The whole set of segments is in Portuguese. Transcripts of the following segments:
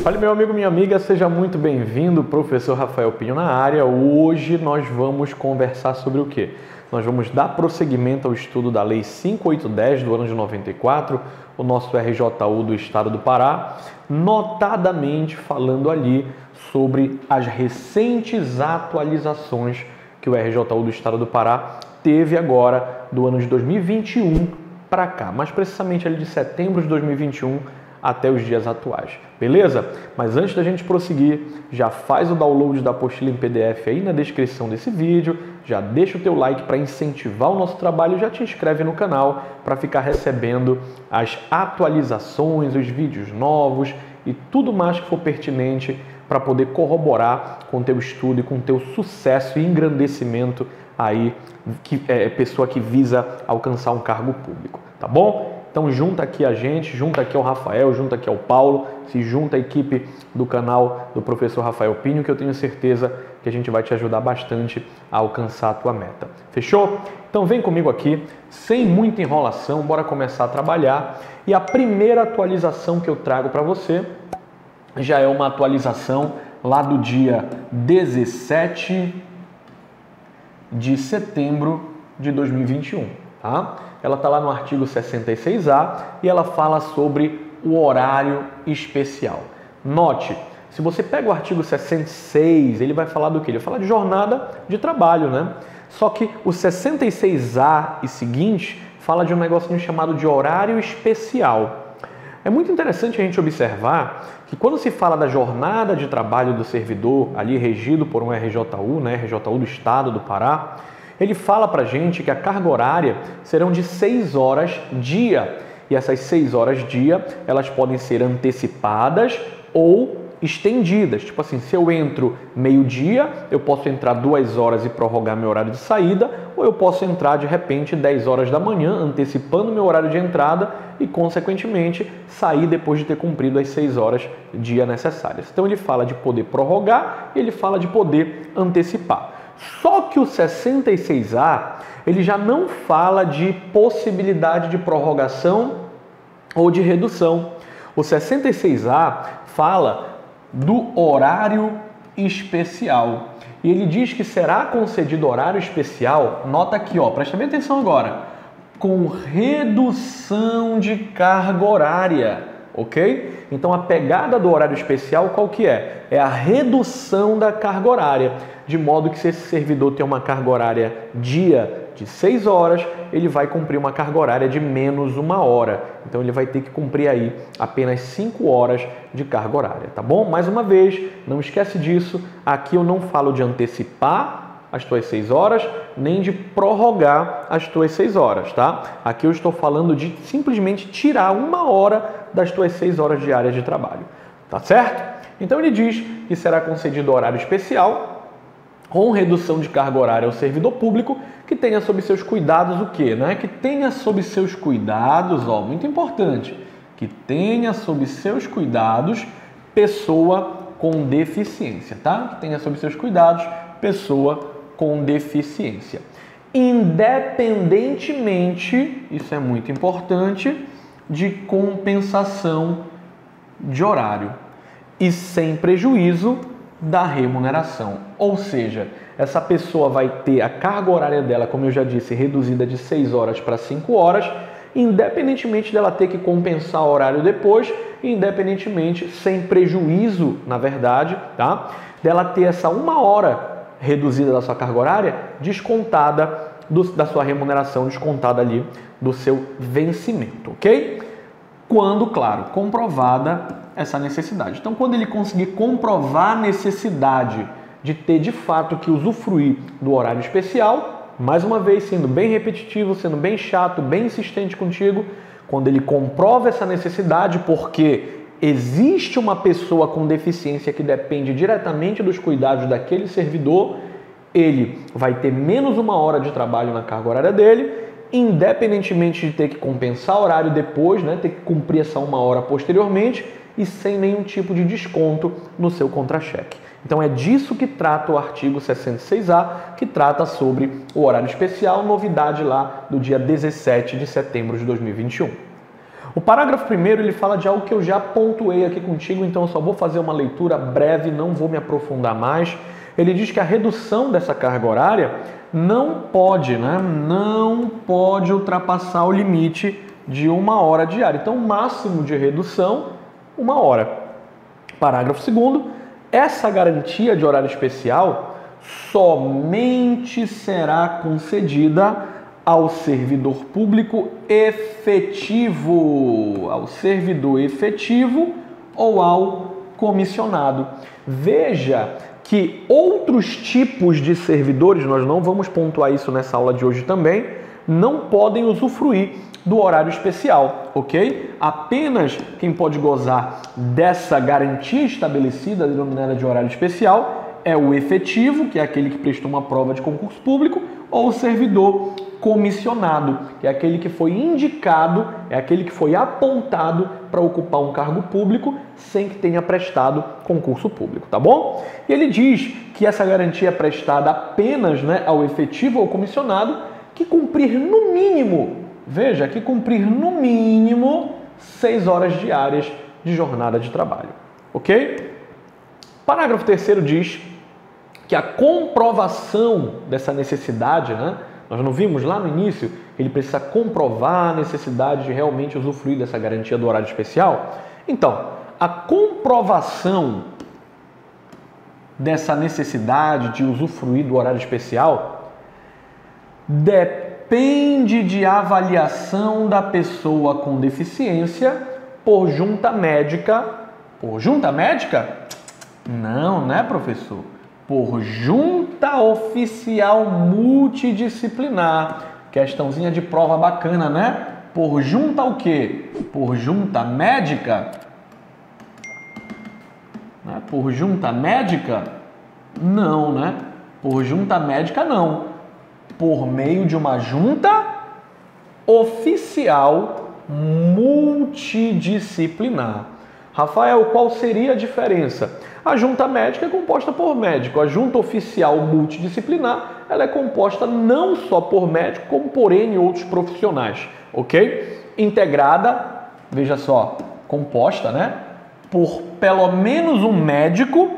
Fala, meu amigo, minha amiga, seja muito bem-vindo, professor Rafael Pinho na área. Hoje nós vamos conversar sobre o quê? Nós vamos dar prosseguimento ao estudo da Lei 5810 do ano de 94, o nosso RJU do Estado do Pará, notadamente falando ali sobre as recentes atualizações que o RJU do Estado do Pará teve agora do ano de 2021 para cá, mais precisamente ali de setembro de 2021 até os dias atuais, beleza? Mas antes da gente prosseguir, já faz o download da apostila em PDF aí na descrição desse vídeo, já deixa o teu like para incentivar o nosso trabalho e já te inscreve no canal para ficar recebendo as atualizações, os vídeos novos e tudo mais que for pertinente para poder corroborar com o teu estudo e com o teu sucesso e engrandecimento aí, pessoa que visa alcançar um cargo público, tá bom? Então junta aqui a gente, junta aqui ao Rafael, junta aqui ao Paulo, se junta a equipe do canal do professor Rafael Pinho, que eu tenho certeza que a gente vai te ajudar bastante a alcançar a tua meta. Fechou? Então vem comigo aqui, sem muita enrolação, bora começar a trabalhar. E a primeira atualização que eu trago para você já é uma atualização lá do dia 17 de setembro de 2021, tá? Ela está lá no artigo 66A e ela fala sobre o horário especial. Note, se você pega o artigo 66, ele vai falar do quê? Ele vai falar de jornada de trabalho, né? Só que o 66A e seguinte fala de um negocinho chamado de horário especial. É muito interessante a gente observar que quando se fala da jornada de trabalho do servidor, ali regido por um RJU, né? RJU do Estado do Pará, ele fala para a gente que a carga horária serão de 6 horas dia. E essas 6 horas dia, elas podem ser antecipadas ou estendidas. Tipo assim, se eu entro meio-dia, eu posso entrar 2 horas e prorrogar meu horário de saída, ou eu posso entrar de repente 10 horas da manhã, antecipando meu horário de entrada e, consequentemente, sair depois de ter cumprido as 6 horas dia necessárias. Então ele fala de poder prorrogar e ele fala de poder antecipar. Só que o 66A, ele já não fala de possibilidade de prorrogação ou de redução. O 66A fala do horário especial. E ele diz que será concedido horário especial, nota aqui, ó, presta bem atenção agora, com redução de carga horária, ok? Então a pegada do horário especial qual que é? É a redução da carga horária, de modo que se esse servidor tem uma carga horária dia de 6 horas, ele vai cumprir uma carga horária de menos 1 hora. Então ele vai ter que cumprir aí apenas 5 horas de carga horária, tá bom? Mais uma vez, não esquece disso, aqui eu não falo de antecipar as tuas 6 horas, nem de prorrogar as tuas 6 horas, tá? Aqui eu estou falando de simplesmente tirar 1 hora das tuas 6 horas diárias de trabalho, tá certo? Então ele diz que será concedido horário especial com redução de carga horária ao servidor público que tenha sob seus cuidados o quê? Né? Que tenha sob seus cuidados, ó, muito importante, que tenha sob seus cuidados pessoa com deficiência, tá? Que tenha sob seus cuidados pessoa com deficiência. Independentemente, isso é muito importante, de compensação de horário e sem prejuízo da remuneração. Ou seja, essa pessoa vai ter a carga horária dela, como eu já disse, reduzida de 6 horas para 5 horas, independentemente dela ter que compensar o horário depois, independentemente, sem prejuízo, na verdade, tá? Dela ter essa 1 hora reduzida da sua carga horária descontada da sua remuneração, descontada ali do seu vencimento, ok? Quando, claro, comprovada essa necessidade. Então, quando ele conseguir comprovar a necessidade de ter, de fato, que usufruir do horário especial, mais uma vez, sendo bem repetitivo, sendo bem chato, bem insistente contigo, quando ele comprova essa necessidade, porque existe uma pessoa com deficiência que depende diretamente dos cuidados daquele servidor, ele vai ter menos 1 hora de trabalho na carga horária dele, independentemente de ter que compensar horário depois, né, ter que cumprir essa 1 hora posteriormente e sem nenhum tipo de desconto no seu contra-cheque. Então é disso que trata o artigo 66A, que trata sobre o horário especial, novidade lá do dia 17 de setembro de 2021. O parágrafo primeiro ele fala de algo que eu já pontuei aqui contigo, então eu só vou fazer uma leitura breve, não vou me aprofundar mais. Ele diz que a redução dessa carga horária não pode ultrapassar o limite de 1 hora diária. Então, o máximo de redução, 1 hora. Parágrafo segundo, essa garantia de horário especial somente será concedida ao servidor público efetivo, ou ao comissionado. Veja que outros tipos de servidores, nós não vamos pontuar isso nessa aula de hoje também, não podem usufruir do horário especial, ok? Apenas quem pode gozar dessa garantia estabelecida, denominada de horário especial, é o efetivo, que é aquele que prestou uma prova de concurso público, ou o servidor comissionado, que é aquele que foi indicado, é aquele que foi apontado para ocupar um cargo público sem que tenha prestado concurso público, tá bom? E ele diz que essa garantia é prestada apenas, ao efetivo ou comissionado que cumprir no mínimo, veja, que cumprir no mínimo 6 horas diárias de jornada de trabalho, ok? Parágrafo terceiro diz que a comprovação dessa necessidade, nós não vimos lá no início, ele precisa comprovar a necessidade de realmente usufruir dessa garantia do horário especial. Então, a comprovação dessa necessidade de usufruir do horário especial depende de avaliação da pessoa com deficiência por junta médica. Por junta médica? Não, né, professor? Por junta oficial multidisciplinar. Questãozinha de prova bacana, né? Por junta o quê? Por junta médica? Por junta médica? Não, né? Por junta médica, não. Por meio de uma junta oficial multidisciplinar. Rafael, qual seria a diferença? A junta médica é composta por médico. A junta oficial multidisciplinar, ela é composta não só por médico, como por N outros profissionais, ok? Integrada, veja só, composta, por pelo menos um médico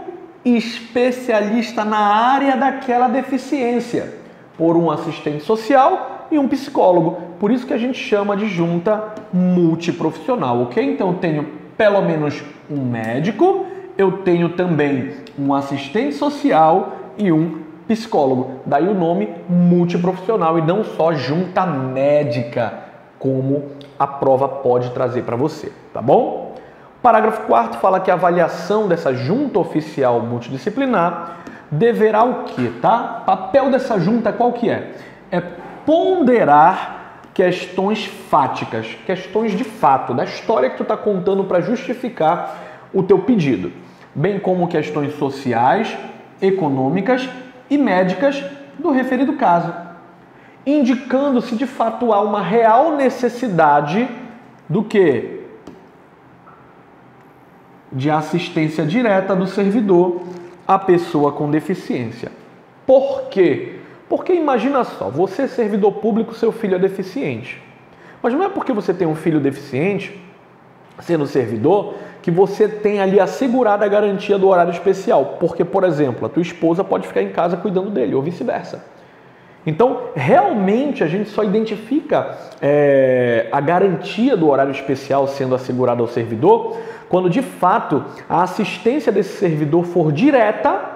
especialista na área daquela deficiência, por um assistente social e um psicólogo. Por isso que a gente chama de junta multiprofissional, ok? Então eu tenho pelo menos um médico, eu tenho também um assistente social e um psicólogo. Daí o nome multiprofissional e não só junta médica, como a prova pode trazer para você, tá bom? O parágrafo 4º fala que a avaliação dessa junta oficial multidisciplinar deverá o quê, tá? Papel dessa junta qual que é? É ponderar questões fáticas, questões de fato, da história que tu está contando para justificar o teu pedido, bem como questões sociais, econômicas e médicas do referido caso, indicando se de fato há uma real necessidade do quê? De assistência direta do servidor à pessoa com deficiência. Por quê? Porque imagina só, você é servidor público, seu filho é deficiente. Mas não é porque você tem um filho deficiente, sendo servidor, que você tem ali assegurada a garantia do horário especial. Porque, por exemplo, a tua esposa pode ficar em casa cuidando dele, ou vice-versa. Então, realmente, a gente só identifica a garantia do horário especial sendo assegurada ao servidor quando, de fato, a assistência desse servidor for direta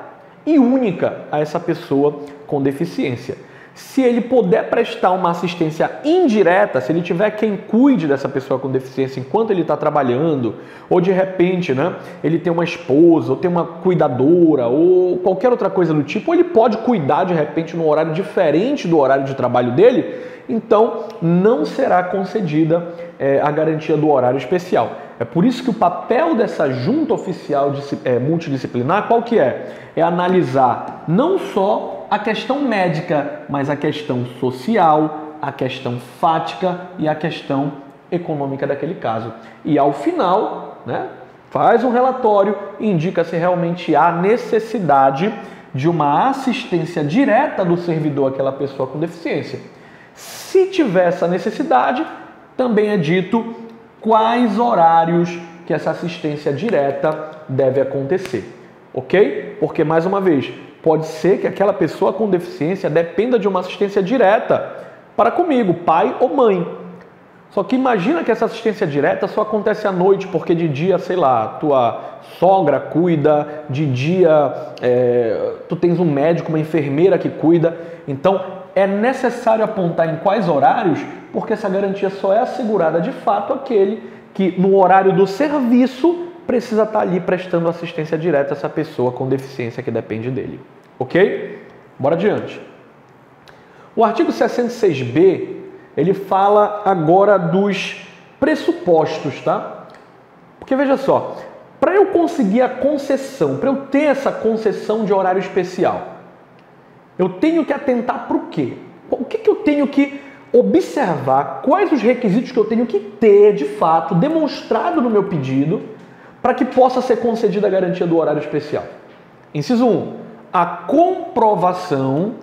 e única a essa pessoa com deficiência. Se ele puder prestar uma assistência indireta, se ele tiver quem cuide dessa pessoa com deficiência enquanto ele está trabalhando, ou de repente, ele tem uma esposa, ou tem uma cuidadora, ou qualquer outra coisa do tipo, ou ele pode cuidar de repente num horário diferente do horário de trabalho dele, então não será concedida a garantia do horário especial. É por isso que o papel dessa junta oficial multidisciplinar, qual que é? É analisar não só a questão médica, mas a questão social, a questão fática e a questão econômica daquele caso. E ao final, faz um relatório e indica se realmente há necessidade de uma assistência direta do servidor àquela pessoa com deficiência. Se tiver essa necessidade, também é dito quais horários que essa assistência direta deve acontecer, ok? Porque, mais uma vez, pode ser que aquela pessoa com deficiência dependa de uma assistência direta para comigo, pai ou mãe. Só que imagina que essa assistência direta só acontece à noite, porque de dia, sei lá, tua sogra cuida, de dia tu tens um médico, uma enfermeira que cuida. Então, é necessário apontar em quais horários, porque essa garantia só é assegurada de fato àquele que no horário do serviço precisa estar ali prestando assistência direta a essa pessoa com deficiência que depende dele. Ok? Bora adiante. O artigo 66b, ele fala agora dos pressupostos, tá? Porque veja só, para eu conseguir a concessão, para eu ter essa concessão de horário especial, eu tenho que atentar para o quê? O que eu tenho que observar? Quais os requisitos que eu tenho que ter, de fato, demonstrado no meu pedido, para que possa ser concedida a garantia do horário especial? Inciso 1. A comprovação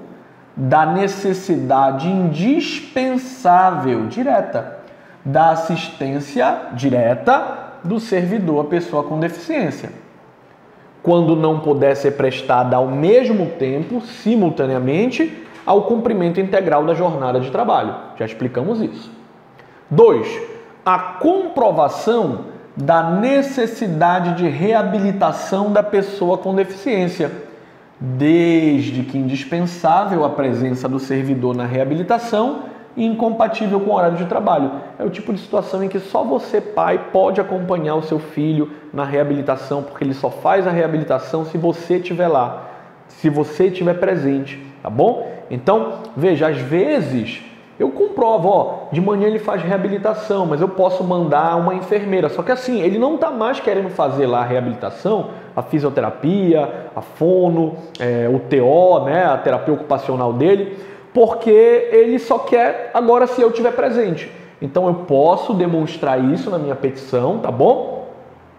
da necessidade indispensável, direta, da assistência direta do servidor à pessoa com deficiência. Quando não puder ser prestada ao mesmo tempo, simultaneamente, ao cumprimento integral da jornada de trabalho. Já explicamos isso. 2. A comprovação da necessidade de reabilitação da pessoa com deficiência, desde que indispensável a presença do servidor na reabilitação e incompatível com o horário de trabalho. É o tipo de situação em que só você, pai, pode acompanhar o seu filho na reabilitação, porque ele só faz a reabilitação se você estiver lá, se você estiver presente, tá bom? Então, veja, às vezes eu comprovo, ó, de manhã ele faz reabilitação, mas eu posso mandar uma enfermeira. Só que assim, ele não está mais querendo fazer lá a reabilitação, a fisioterapia, a fono, o TO, né, a terapia ocupacional dele, porque ele só quer agora se eu estiver presente. Então eu posso demonstrar isso na minha petição, tá bom?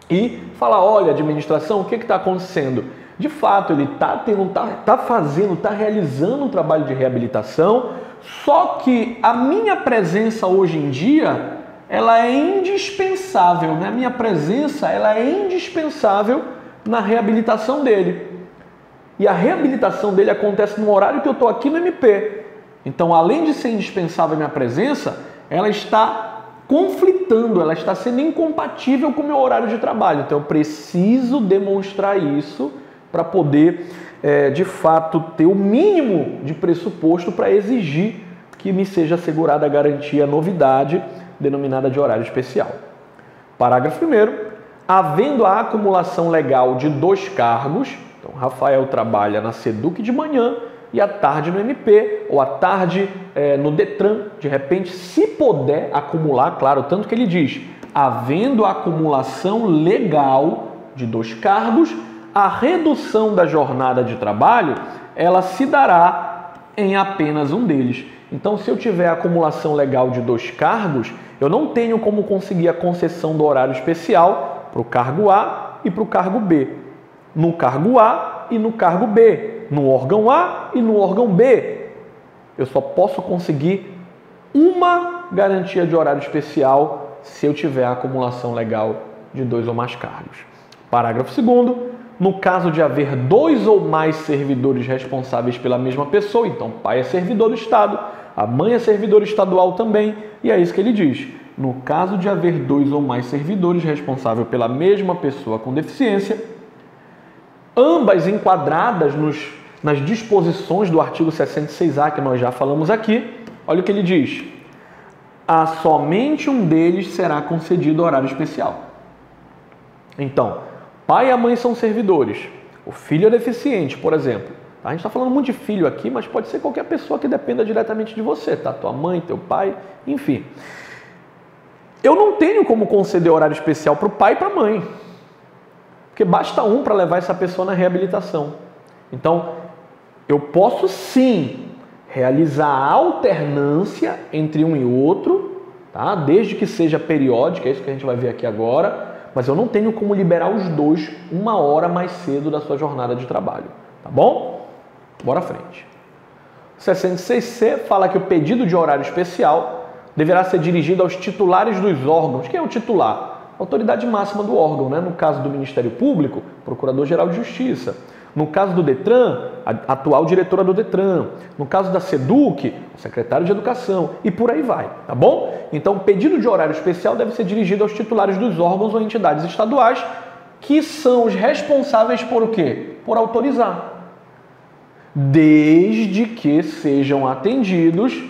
E falar, olha, administração, o que está acontecendo? De fato, ele está realizando um trabalho de reabilitação, só que a minha presença hoje em dia, ela é indispensável, né? A minha presença, ela é indispensável na reabilitação dele. E a reabilitação dele acontece no horário que eu estou aqui no MP. Então, além de ser indispensável a minha presença, ela está conflitando, ela está sendo incompatível com o meu horário de trabalho. Então, eu preciso demonstrar isso para poder, de fato, ter o mínimo de pressuposto para exigir que me seja assegurada a garantia novidade, denominada de horário especial. Parágrafo 1º. Havendo a acumulação legal de 2 cargos, então Rafael trabalha na SEDUC de manhã e à tarde no MP, ou à tarde no DETRAN, de repente, se puder acumular, claro, tanto que ele diz, havendo a acumulação legal de 2 cargos, a redução da jornada de trabalho, ela se dará em apenas um deles. Então, se eu tiver a acumulação legal de 2 cargos, eu não tenho como conseguir a concessão do horário especial para o cargo A e para o cargo B. No cargo A e no cargo B. No órgão A e no órgão B. Eu só posso conseguir uma garantia de horário especial se eu tiver a acumulação legal de 2 ou mais cargos. Parágrafo 2º. No caso de haver 2 ou mais servidores responsáveis pela mesma pessoa, então pai é servidor do Estado, a mãe é servidor estadual também, e é isso que ele diz. No caso de haver 2 ou mais servidores responsáveis pela mesma pessoa com deficiência, ambas enquadradas nas disposições do artigo 66A, que nós já falamos aqui, olha o que ele diz. A somente um deles será concedido horário especial. Então, pai e a mãe são servidores. O filho é deficiente, por exemplo. A gente está falando muito de filho aqui, mas pode ser qualquer pessoa que dependa diretamente de você, tá? Tua mãe, teu pai, enfim. Eu não tenho como conceder horário especial para o pai e para a mãe. Porque basta um para levar essa pessoa na reabilitação. Então, eu posso sim realizar a alternância entre um e outro, tá? Desde que seja periódica, é isso que a gente vai ver aqui agora, mas eu não tenho como liberar os 2 1 hora mais cedo da sua jornada de trabalho, tá bom? Bora à frente. O 66C fala que o pedido de horário especial deverá ser dirigido aos titulares dos órgãos. Quem é o titular? A autoridade máxima do órgão, né? No caso do Ministério Público, Procurador-Geral de Justiça. No caso do Detran, a atual diretora do Detran. No caso da SEDUC, o secretário de Educação. E por aí vai, tá bom? Então, o pedido de horário especial deve ser dirigido aos titulares dos órgãos ou entidades estaduais, que são os responsáveis por o quê? Por autorizar. Desde que sejam atendidos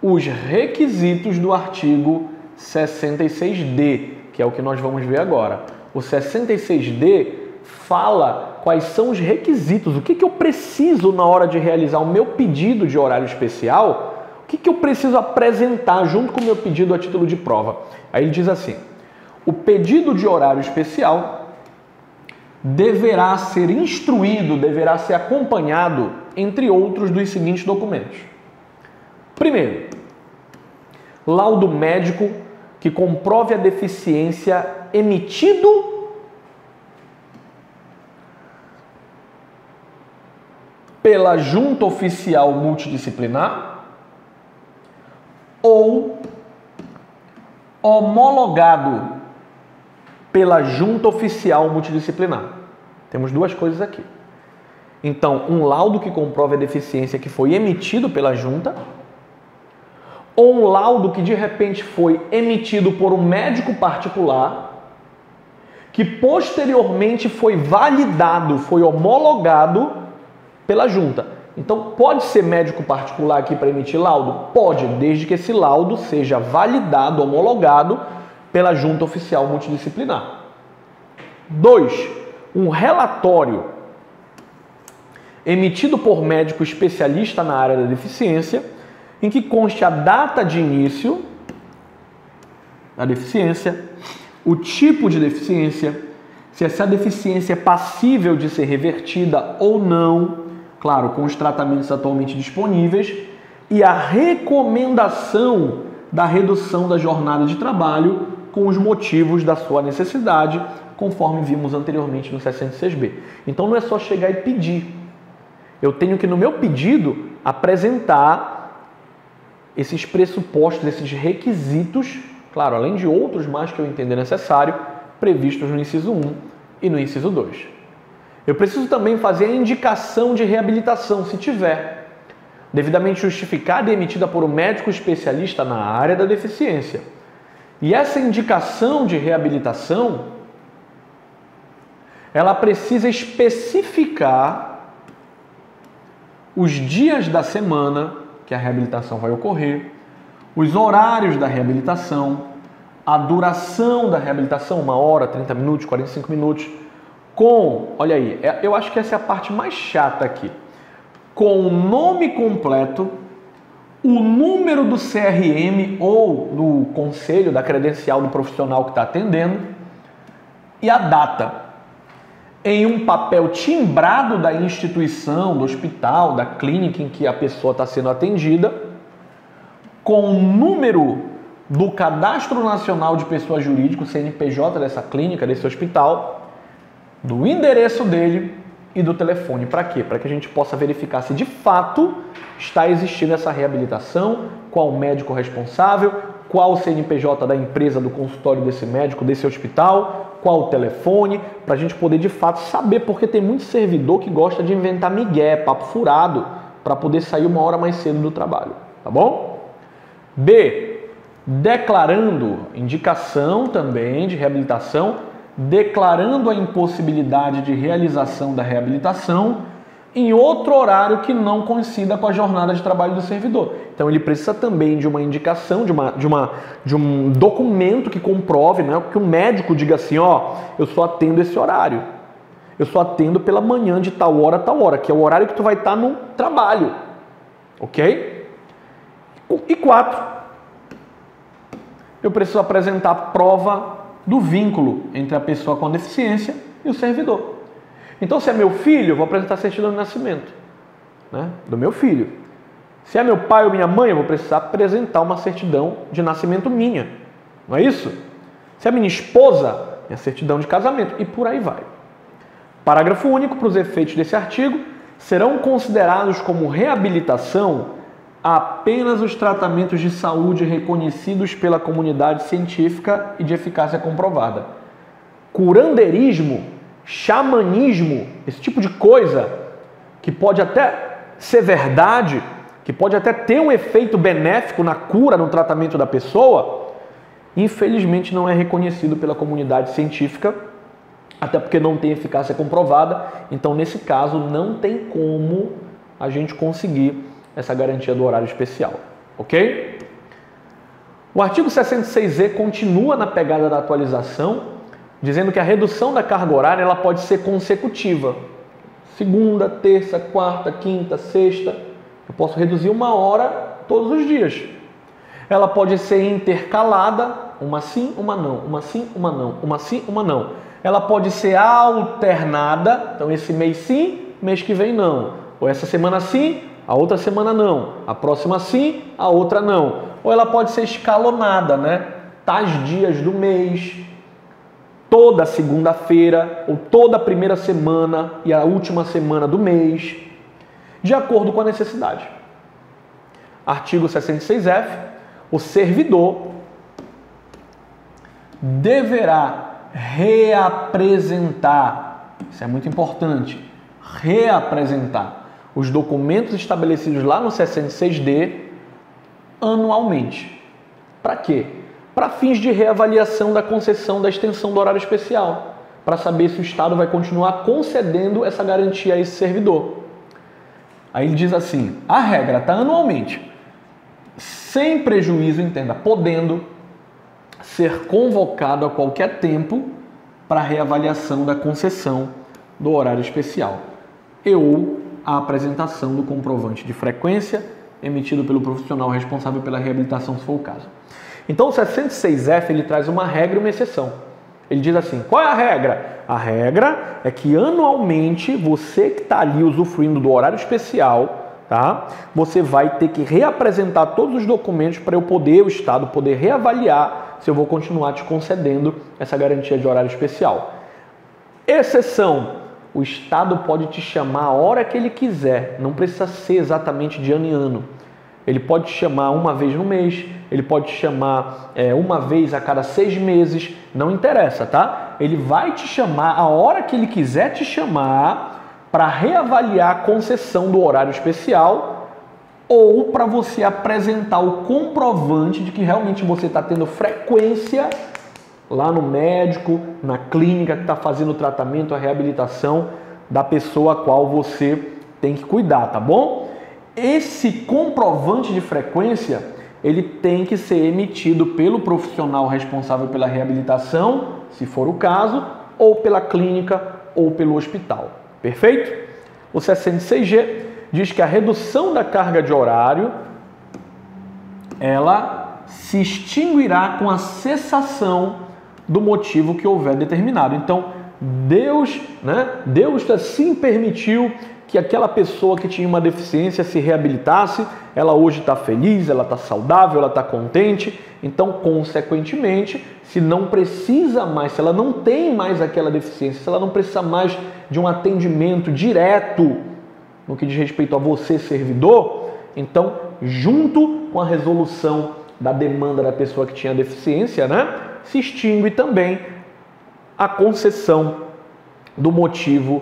os requisitos do artigo 66D, que é o que nós vamos ver agora. O 66D fala quais são os requisitos, o que eu preciso na hora de realizar o meu pedido de horário especial, o que eu preciso apresentar junto com o meu pedido a título de prova. Aí ele diz assim: o pedido de horário especial deverá ser instruído, deverá ser acompanhado, entre outros, dos seguintes documentos. Primeiro, laudo médico que comprove a deficiência emitido pela Junta Oficial Multidisciplinar ou homologado pela Junta Oficial Multidisciplinar. Temos duas coisas aqui. Então, um laudo que comprove a deficiência que foi emitido pela Junta, ou um laudo que de repente foi emitido por um médico particular, que posteriormente foi validado, foi homologado pela Junta. Então, pode ser médico particular aqui para emitir laudo? Pode, desde que esse laudo seja validado, homologado pela Junta Oficial Multidisciplinar. 2. Um relatório emitido por médico especialista na área da deficiência, em que conste a data de início da deficiência, o tipo de deficiência, se essa deficiência é passível de ser revertida ou não, claro, com os tratamentos atualmente disponíveis, e a recomendação da redução da jornada de trabalho com os motivos da sua necessidade, conforme vimos anteriormente no 66B. Então não é só chegar e pedir. Eu tenho que, no meu pedido, apresentar esses pressupostos, esses requisitos, claro, além de outros mais que eu entender necessário, previstos no inciso 1 e no inciso 2. Eu preciso também fazer a indicação de reabilitação, se tiver, devidamente justificada e emitida por um médico especialista na área da deficiência. E essa indicação de reabilitação, ela precisa especificar os dias da semana que a reabilitação vai ocorrer, os horários da reabilitação, a duração da reabilitação, 1 hora, 30 minutos, 45 minutos, olha aí, eu acho que essa é a parte mais chata aqui, com o nome completo, o número do CRM ou do conselho, da credencial do profissional que está atendendo e a data, em um papel timbrado da instituição, do hospital, da clínica em que a pessoa está sendo atendida, com o número do Cadastro Nacional de Pessoa Jurídica, o CNPJ dessa clínica, desse hospital, do endereço dele e do telefone. Para quê? Para que a gente possa verificar se de fato está existindo essa reabilitação, qual o médico responsável, qual o CNPJ da empresa, do consultório desse médico, desse hospital, qual o telefone, para a gente poder de fato saber, porque tem muito servidor que gosta de inventar migué, papo furado, para poder sair 1 hora mais cedo do trabalho, tá bom? B, declarando, indicação também de reabilitação, declarando a impossibilidade de realização da reabilitação em outro horário que não coincida com a jornada de trabalho do servidor. Então ele precisa também de uma indicação, de um documento que comprove, né, que o médico diga assim, ó, eu só atendo esse horário. Eu só atendo pela manhã de tal hora, que é o horário que tu vai estar no trabalho. Ok? E 4, eu preciso apresentar a prova do vínculo entre a pessoa com deficiência e o servidor. Então, se é meu filho, eu vou apresentar a certidão de nascimento, né, do meu filho. Se é meu pai ou minha mãe, eu vou precisar apresentar uma certidão de nascimento minha. Não é isso? Se é minha esposa, minha certidão de casamento. E por aí vai. Parágrafo único. Para os efeitos desse artigo, serão considerados como reabilitação apenas os tratamentos de saúde reconhecidos pela comunidade científica e de eficácia comprovada. Curandeirismo, xamanismo, esse tipo de coisa que pode até ser verdade, que pode até ter um efeito benéfico na cura, no tratamento da pessoa, infelizmente não é reconhecido pela comunidade científica, até porque não tem eficácia comprovada. Então, nesse caso, não tem como a gente conseguir essa garantia do horário especial, ok? O artigo 66E continua na pegada da atualização, dizendo que a redução da carga horária ela pode ser consecutiva. Segunda, terça, quarta, quinta, sexta. Eu posso reduzir 1 hora todos os dias. Ela pode ser intercalada, uma sim, uma não, uma sim, uma não, uma sim, uma não. Ela pode ser alternada, então esse mês sim, mês que vem não. Ou essa semana sim, a outra semana não. A próxima sim, a outra não. Ou ela pode ser escalonada, né? Tais dias do mês, toda segunda-feira, ou toda a primeira semana e a última semana do mês, de acordo com a necessidade. Artigo 66F, o servidor deverá reapresentar, isso é muito importante, reapresentar os documentos estabelecidos lá no 66D anualmente. Para quê? Para fins de reavaliação da concessão da extensão do horário especial, para saber se o Estado vai continuar concedendo essa garantia a esse servidor. Aí ele diz assim, a regra está anualmente, sem prejuízo, entenda, podendo ser convocado a qualquer tempo para reavaliação da concessão do horário especial ou a apresentação do comprovante de frequência emitido pelo profissional responsável pela reabilitação, se for o caso. Então o 66F ele traz uma regra e uma exceção. Ele diz assim, qual é a regra? A regra é que anualmente você que está ali usufruindo do horário especial, tá? Você vai ter que reapresentar todos os documentos para o Estado poder reavaliar se eu vou continuar te concedendo essa garantia de horário especial. Exceção, o Estado pode te chamar a hora que ele quiser, não precisa ser exatamente de ano em ano. Ele pode te chamar uma vez no mês, ele pode te chamar uma vez a cada 6 meses, não interessa, tá? Ele vai te chamar a hora que ele quiser te chamar para reavaliar a concessão do horário especial ou para você apresentar o comprovante de que realmente você está tendo frequência lá no médico, na clínica que está fazendo o tratamento, a reabilitação da pessoa a qual você tem que cuidar, tá bom? Esse comprovante de frequência, ele tem que ser emitido pelo profissional responsável pela reabilitação, se for o caso, ou pela clínica ou pelo hospital. Perfeito? O 66G diz que a redução da carga de horário, ela se extinguirá com a cessação do motivo que houver determinado. Então, Deus assim permitiu que aquela pessoa que tinha uma deficiência se reabilitasse, ela hoje está feliz, ela está saudável, ela está contente. Então, consequentemente, se não precisa mais, se ela não tem mais aquela deficiência, se ela não precisa mais de um atendimento direto no que diz respeito a você, servidor, então, junto com a resolução da demanda da pessoa que tinha deficiência, se extingue também a concessão do motivo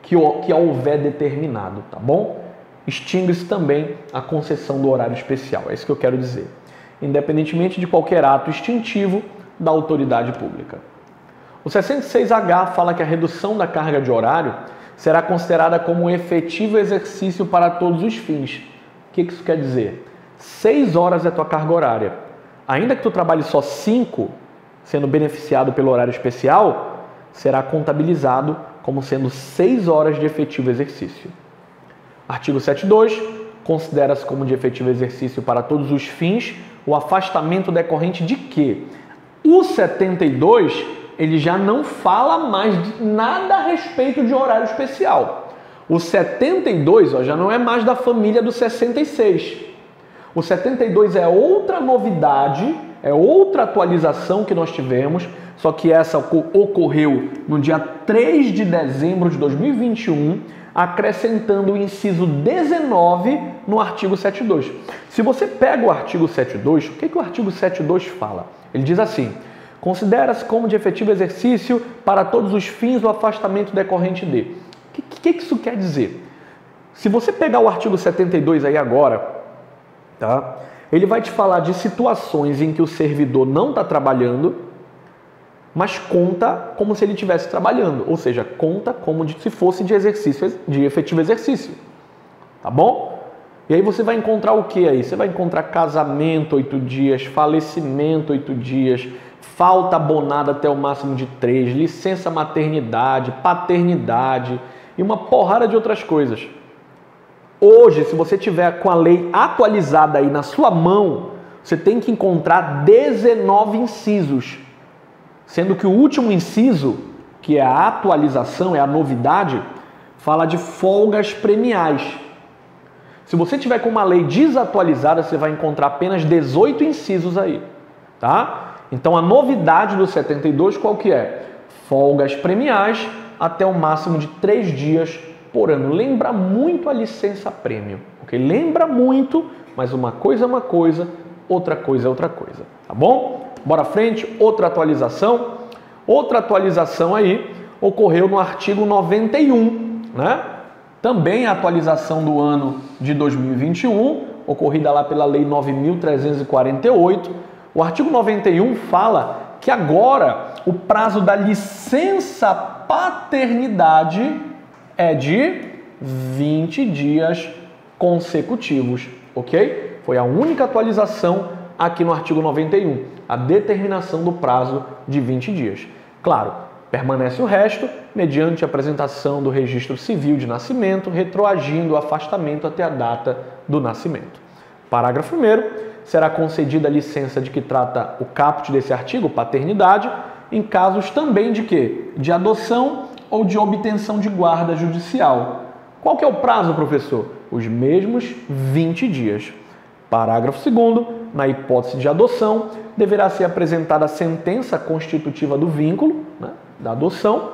que houver determinado, tá bom? Extingue-se também a concessão do horário especial, é isso que eu quero dizer. Independentemente de qualquer ato extintivo da autoridade pública. O 66H fala que a redução da carga de horário será considerada como um efetivo exercício para todos os fins. O que isso quer dizer? 6 horas é a tua carga horária. Ainda que tu trabalhe só 5, sendo beneficiado pelo horário especial, será contabilizado como sendo 6 horas de efetivo exercício. Artigo 72, considera-se como de efetivo exercício para todos os fins o afastamento decorrente de quê? O 72, ele já não fala mais de nada a respeito de horário especial. O 72 já não é mais da família do 66. O 72 é outra novidade, é outra atualização que nós tivemos, só que essa ocorreu no dia 3 de dezembro de 2021, acrescentando o inciso 19 no artigo 7.2. Se você pega o artigo 7.2, o que o artigo 7.2 fala? Ele diz assim: considera-se como de efetivo exercício para todos os fins o afastamento decorrente de. O que isso quer dizer? Se você pegar o artigo 72 aí agora, tá? Ele vai te falar de situações em que o servidor não está trabalhando, mas conta como se ele estivesse trabalhando, ou seja, conta como se fosse de efetivo exercício, tá bom? E aí você vai encontrar o que aí? Você vai encontrar casamento 8 dias, falecimento 8 dias, falta abonada até o máximo de 3, licença maternidade, paternidade e uma porrada de outras coisas. Hoje, se você tiver com a lei atualizada aí na sua mão, você tem que encontrar 19 incisos. Sendo que o último inciso, que é a atualização, é a novidade, fala de folgas premiais. Se você tiver com uma lei desatualizada, você vai encontrar apenas 18 incisos aí, tá? Então a novidade do 72 qual que é? Folgas premiais até o máximo de 3 dias por ano. Lembra muito a licença prêmio, ok? Lembra muito, mas uma coisa é uma coisa, outra coisa é outra coisa, tá bom? Bora à frente, outra atualização. Outra atualização aí ocorreu no artigo 91, né? Também a atualização do ano de 2021, ocorrida lá pela Lei 9.348. O artigo 91 fala que agora o prazo da licença paternidade é de 20 dias consecutivos, ok? Foi a única atualização aqui no artigo 91, a determinação do prazo de 20 dias. Claro, permanece o resto, mediante a apresentação do registro civil de nascimento, retroagindo o afastamento até a data do nascimento. Parágrafo 1º, será concedida a licença de que trata o caput desse artigo, paternidade, em casos também de quê? De adoção ou de obtenção de guarda judicial. Qual que é o prazo, professor? Os mesmos 20 dias. Parágrafo 2º, na hipótese de adoção, deverá ser apresentada a sentença constitutiva do vínculo, né, da adoção,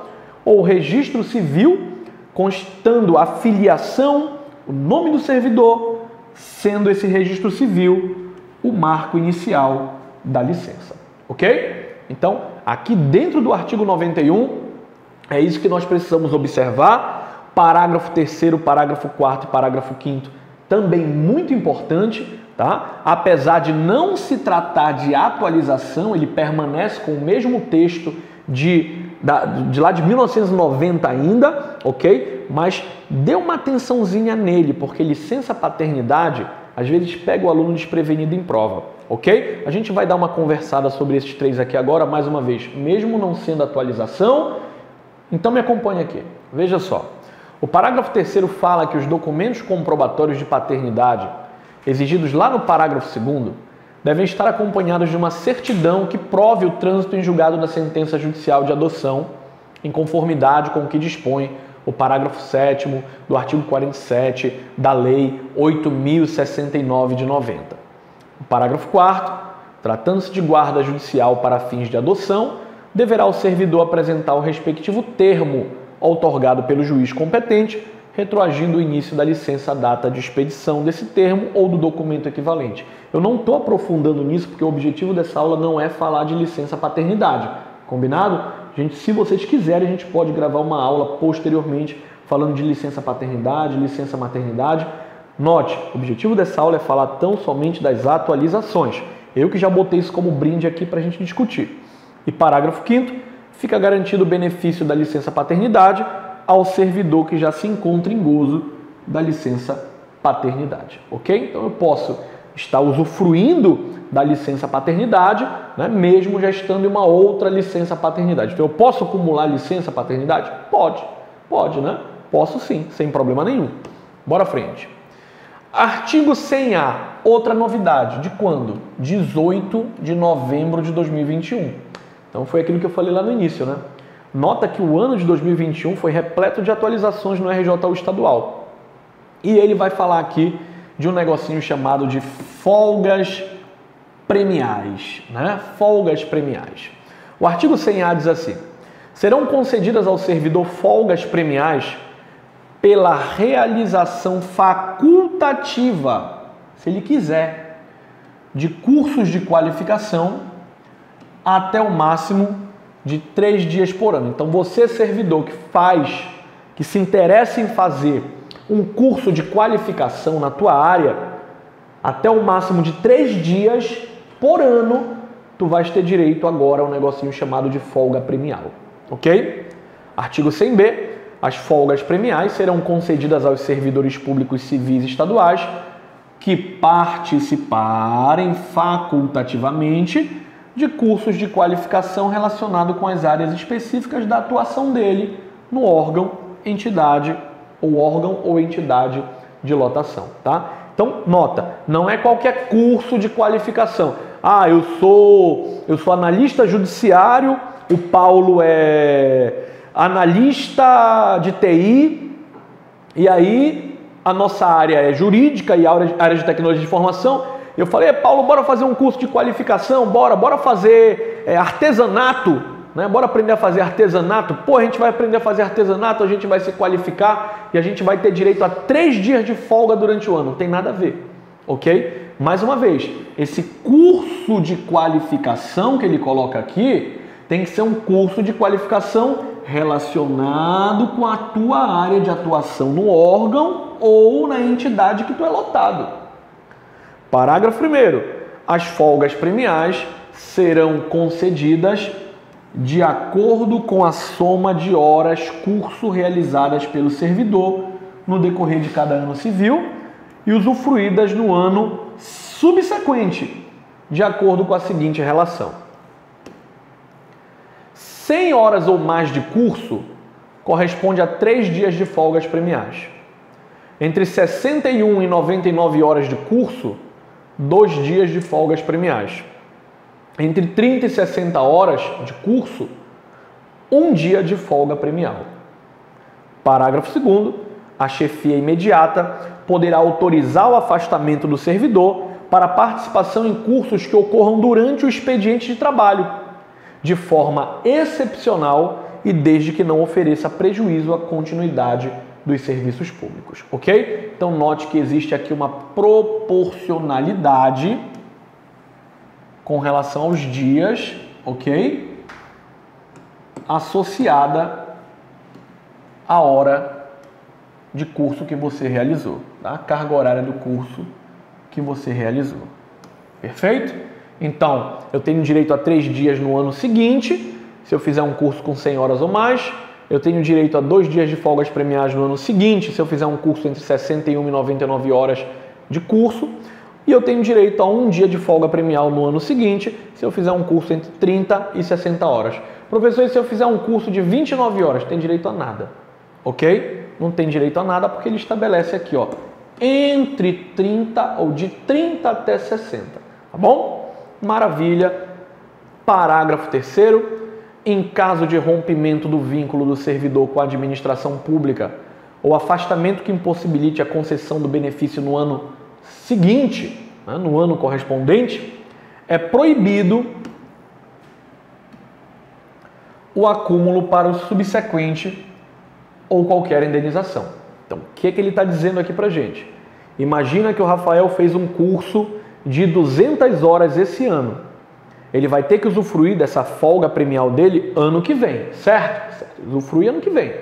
ou registro civil, constando a filiação, o nome do servidor, sendo esse registro civil o marco inicial da licença. Ok? Então, aqui dentro do artigo 91, é isso que nós precisamos observar. Parágrafo 3º, parágrafo 4º e parágrafo 5º, também muito importante. Tá? Apesar de não se tratar de atualização, ele permanece com o mesmo texto de lá de 1990 ainda, ok? Mas dê uma atençãozinha nele, porque licença paternidade às vezes pega o aluno desprevenido em prova, ok? A gente vai dar uma conversada sobre esses 3 aqui agora, mais uma vez, mesmo não sendo atualização. Então me acompanhe aqui, veja só. O parágrafo 3º fala que os documentos comprobatórios de paternidade exigidos lá no parágrafo 2º, devem estar acompanhados de uma certidão que prove o trânsito em julgado da sentença judicial de adoção, em conformidade com o que dispõe o parágrafo 7º do artigo 47 da Lei 8.069 de 90. O parágrafo 4º, tratando-se de guarda judicial para fins de adoção, deverá o servidor apresentar o respectivo termo outorgado pelo juiz competente, retroagindo o início da licença à data de expedição desse termo ou do documento equivalente. Eu não estou aprofundando nisso porque o objetivo dessa aula não é falar de licença paternidade, combinado? Gente, se vocês quiserem, a gente pode gravar uma aula posteriormente falando de licença paternidade, licença maternidade. Note, o objetivo dessa aula é falar tão somente das atualizações. Eu que já botei isso como brinde aqui para a gente discutir. E parágrafo 5º, fica garantido o benefício da licença paternidade ao servidor que já se encontra em gozo da licença paternidade, ok? Então eu posso estar usufruindo da licença paternidade, né, mesmo já estando em uma outra licença paternidade. Então eu posso acumular licença paternidade? Pode, né? Posso sim, sem problema nenhum. Bora à frente. Artigo 100A, outra novidade. De quando? 18 de novembro de 2021. Então foi aquilo que eu falei lá no início, né? Nota que o ano de 2021 foi repleto de atualizações no RJU estadual. E ele vai falar aqui de um negocinho chamado de folgas premiais, né? Folgas premiais. O artigo 100A diz assim: serão concedidas ao servidor folgas premiais pela realização facultativa, se ele quiser, de cursos de qualificação até o máximo de 3 dias por ano. Então, você, servidor, que se interessa em fazer um curso de qualificação na tua área, até o máximo de 3 dias por ano, tu vais ter direito agora a um negocinho chamado de folga premial, ok? Artigo 100b. As folgas premiais serão concedidas aos servidores públicos civis estaduais que participarem facultativamente de cursos de qualificação relacionados com as áreas específicas da atuação dele no órgão, entidade ou entidade de lotação, tá? Então, nota, não é qualquer curso de qualificação. Ah, eu sou analista judiciário, o Paulo é analista de TI, e aí a nossa área é jurídica e a área de tecnologia de informação. Eu falei, Paulo, bora fazer um curso de qualificação, bora fazer artesanato, né? Bora aprender a fazer artesanato. Pô, a gente vai aprender a fazer artesanato, a gente vai se qualificar e a gente vai ter direito a 3 dias de folga durante o ano. Não tem nada a ver, ok? Mais uma vez, esse curso de qualificação que ele coloca aqui tem que ser um curso de qualificação relacionado com a tua área de atuação no órgão ou na entidade que tu é lotado. Parágrafo 1º. As folgas premiais serão concedidas de acordo com a soma de horas curso realizadas pelo servidor no decorrer de cada ano civil e usufruídas no ano subsequente, de acordo com a seguinte relação. 100 horas ou mais de curso corresponde a 3 dias de folgas premiais. Entre 61 e 99 horas de curso, 2 dias de folgas premiais. Entre 30 e 60 horas de curso, 1 dia de folga premial. Parágrafo 2º. A chefia imediata poderá autorizar o afastamento do servidor para participação em cursos que ocorram durante o expediente de trabalho, de forma excepcional e desde que não ofereça prejuízo à continuidade dos serviços públicos, ok? Então, note que existe aqui uma proporcionalidade com relação aos dias, ok? Associada à hora de curso que você realizou, tá? Carga horária do curso que você realizou. Perfeito? Então, eu tenho direito a 3 dias no ano seguinte, se eu fizer um curso com 100 horas ou mais. Eu tenho direito a 2 dias de folgas premiais no ano seguinte, se eu fizer um curso entre 61 e 99 horas de curso. E eu tenho direito a 1 dia de folga premial no ano seguinte, se eu fizer um curso entre 30 e 60 horas. Professor, e se eu fizer um curso de 29 horas, tem direito a nada, ok? Não tem direito a nada porque ele estabelece aqui, ó, entre 30 ou de 30 até 60, tá bom? Maravilha. Parágrafo 3º. Em caso de rompimento do vínculo do servidor com a administração pública ou afastamento que impossibilite a concessão do benefício no ano seguinte, né, no ano correspondente, é proibido o acúmulo para o subsequente ou qualquer indenização. Então, o que ele está dizendo aqui para a gente? Imagina que o Rafael fez um curso de 200 horas esse ano. Ele vai ter que usufruir dessa folga premial dele ano que vem, certo? Usufruir ano que vem.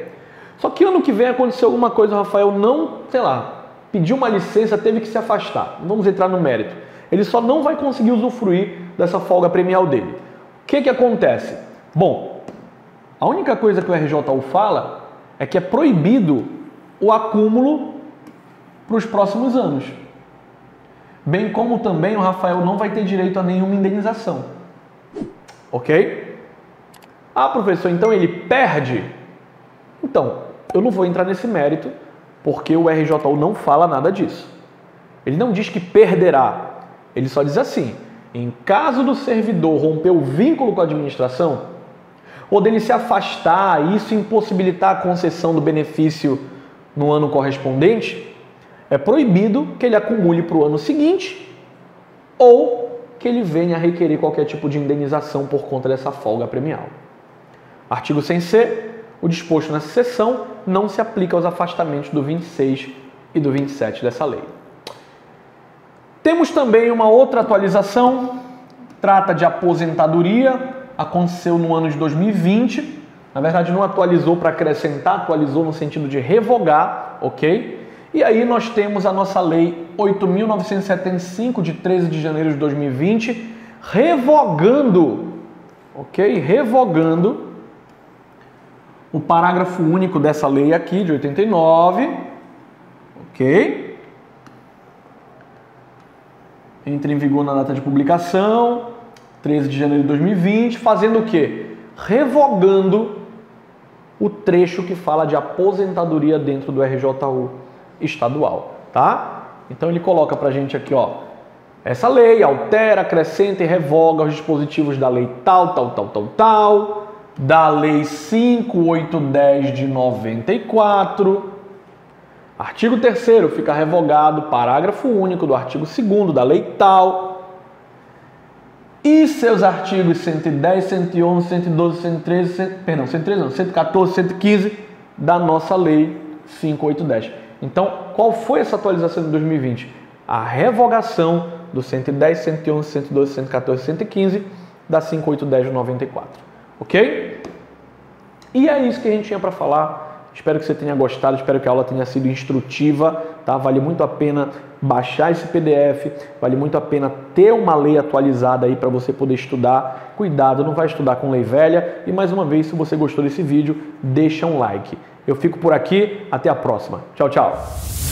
Só que ano que vem aconteceu alguma coisa, o Rafael não, pediu uma licença, teve que se afastar. Vamos entrar no mérito. Ele só não vai conseguir usufruir dessa folga premial dele. O que acontece? Bom, a única coisa que o RJU fala é que é proibido o acúmulo para os próximos anos. Bem como também o Rafael não vai ter direito a nenhuma indenização. Ok? Ah, professor, então ele perde? Então, eu não vou entrar nesse mérito, porque o RJU não fala nada disso. Ele não diz que perderá. Ele só diz assim, em caso do servidor romper o vínculo com a administração, ou dele se afastar e isso impossibilitar a concessão do benefício no ano correspondente, é proibido que ele acumule para o ano seguinte ou que ele venha a requerer qualquer tipo de indenização por conta dessa folga premial. Artigo 100C. o disposto nessa seção não se aplica aos afastamentos do 26 e do 27 dessa lei. Temos também uma outra atualização, trata de aposentadoria, aconteceu no ano de 2020, na verdade não atualizou para acrescentar, atualizou no sentido de revogar, ok? E aí nós temos a nossa lei 8.975 de 13 de janeiro de 2020, revogando, ok? Revogando o parágrafo único dessa lei aqui, de 89, ok? Entra em vigor na data de publicação, 13 de janeiro de 2020, fazendo o quê? Revogando o trecho que fala de aposentadoria dentro do RJU estadual, tá? Então ele coloca pra gente aqui, ó, essa lei altera, acrescenta e revoga os dispositivos da lei tal, da lei 5810 de 94, artigo 3º fica revogado, parágrafo único do artigo 2º da lei tal, e seus artigos 110, 111, 112, 113, 114, 115 da nossa lei 5810. Então, qual foi essa atualização de 2020? A revogação do 110, 111, 112, 114, 115 da 5810 de 94. Ok? E é isso que a gente tinha para falar. Espero que você tenha gostado, espero que a aula tenha sido instrutiva, tá? Vale muito a pena baixar esse PDF, vale muito a pena ter uma lei atualizada aí para você poder estudar. Cuidado, não vai estudar com lei velha. E mais uma vez, se você gostou desse vídeo, deixa um like. Eu fico por aqui, até a próxima. Tchau, tchau!